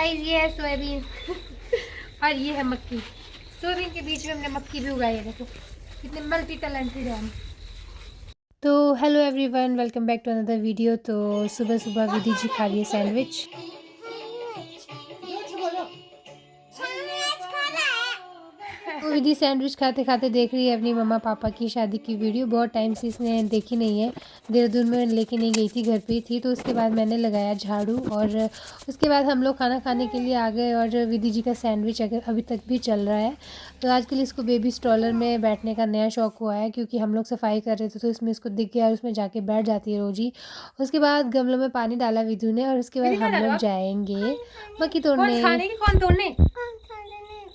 Guys ये है soybean और ये है मक्की। सोयाबीन के बीच में हमने मक्की भी उगाई है, देखो कितने मल्टी टैलेंटेड है हम। तो hello everyone, welcome back to another video. तो सुबह सुबह विधि जी खा रही है सैंडविच। तो विधि सैंडविच खाते खाते देख रही है अपनी मम्मा पापा की शादी की वीडियो। बहुत टाइम से इसने देखी नहीं है, देहरादून में लेके नहीं गई थी, घर पे ही थी। तो उसके बाद मैंने लगाया झाड़ू और उसके बाद हम लोग खाना खाने के लिए आ गए। और विधि जी का सैंडविच अगर अभी तक भी चल रहा है। तो आजकल इसको बेबी स्ट्रॉलर में बैठने का नया शौक हुआ है, क्योंकि हम लोग सफाई कर रहे थे तो इसमें इसको दिख गया और उसमें जाके बैठ जाती है रोज ही। उसके बाद गमलों में पानी डाला विधु ने और उसके बाद हम लोग जाएंगे मक्की तोड़ने। कौन तोड़ने?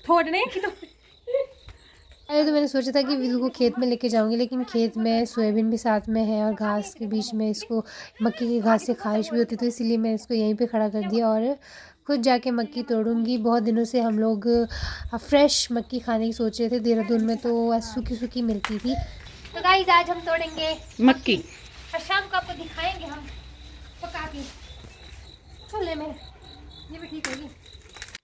तोड़ने की तो अरे तो मैंने सोचा था कि विधु को खेत में लेके जाऊंगी, लेकिन खेत में सोयाबीन भी साथ में है और घास के बीच में इसको मक्की की घास से ख़ारिश भी होती, तो इसीलिए मैं इसको यहीं पे खड़ा कर दिया और खुद जाके मक्की तोड़ूंगी। बहुत दिनों से हम लोग फ्रेश मक्की खाने की सोच रहे थे, देहरादून में तो सूखी सूखी मिलती थी। तो गाइस आज हम तोड़ेंगे मक्की और शाम को आपको दिखाएंगे हम पका के चूल्हे में, ये भी ठीक होगी।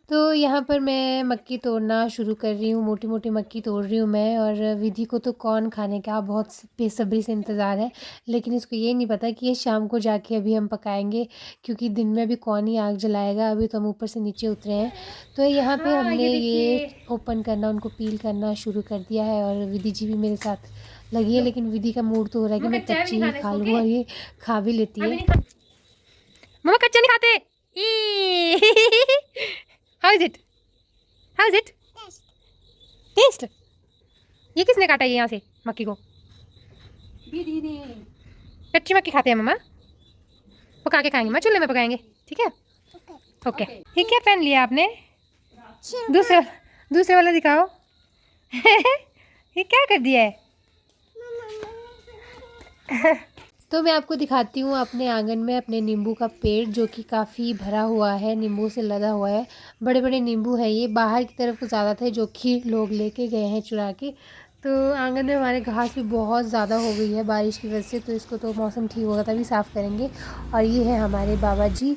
तो यहाँ पर मैं मक्की तोड़ना शुरू कर रही हूँ, मोटी मोटी मक्की तोड़ रही हूँ मैं। और विधि को तो कौन खाने का बहुत बेसब्री से इंतज़ार है, लेकिन इसको ये नहीं पता कि ये शाम को जाके अभी हम पकाएंगे, क्योंकि दिन में अभी कौन ही आग जलाएगा। अभी तो हम ऊपर से नीचे उतरे हैं। तो यहाँ पे हमने ये ओपन करना, उनको पील करना शुरू कर दिया है और विधि जी भी मेरे साथ लगी है। लेकिन विधि का मूड तो हो रहा है कि मैं कच्ची ही खा लूँ, और ये खा भी लेती है। मम्मा कच्चा नहीं खाते। How is it? How is it? Taste. ये किसने काटा है यहाँ से मक्की को? कच्ची मक्की खाते हैं मम्मा, पका के खाएंगे, मैं चूल्हे में पकाएंगे, ठीक है? ओके। ये क्या पहन लिया आपने? दूसरा दूसरे वाला दिखाओ। ये क्या कर दिया है? तो मैं आपको दिखाती हूँ अपने आंगन में अपने नींबू का पेड़, जो कि काफ़ी भरा हुआ है, नींबू से लदा हुआ है। बड़े बड़े नींबू है, ये बाहर की तरफ ज़्यादा थे जो कि लोग लेके गए हैं चुरा के। तो आंगन में हमारे घास भी बहुत ज़्यादा हो गई है बारिश की वजह से, तो इसको तो मौसम ठीक होगा तभी साफ़ करेंगे। और ये है हमारे बाबा जी।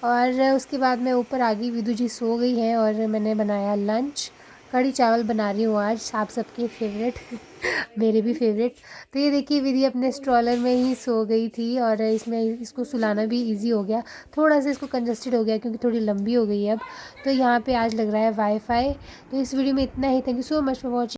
और उसके बाद मैं ऊपर आ गई, विदु जी सो गई हैं और मैंने बनाया लंच। कढ़ी चावल बना रही हूँ आज, आप सबके फेवरेट मेरे भी फेवरेट। तो ये देखिए विधि अपने स्ट्रॉलर में ही सो गई थी और इसमें इसको सुलाना भी इजी हो गया। थोड़ा सा इसको कंजस्टेड हो गया क्योंकि थोड़ी लंबी हो गई है अब। तो यहाँ पे आज लग रहा है वाईफाई। तो इस वीडियो में इतना ही। Thank you so much for watching.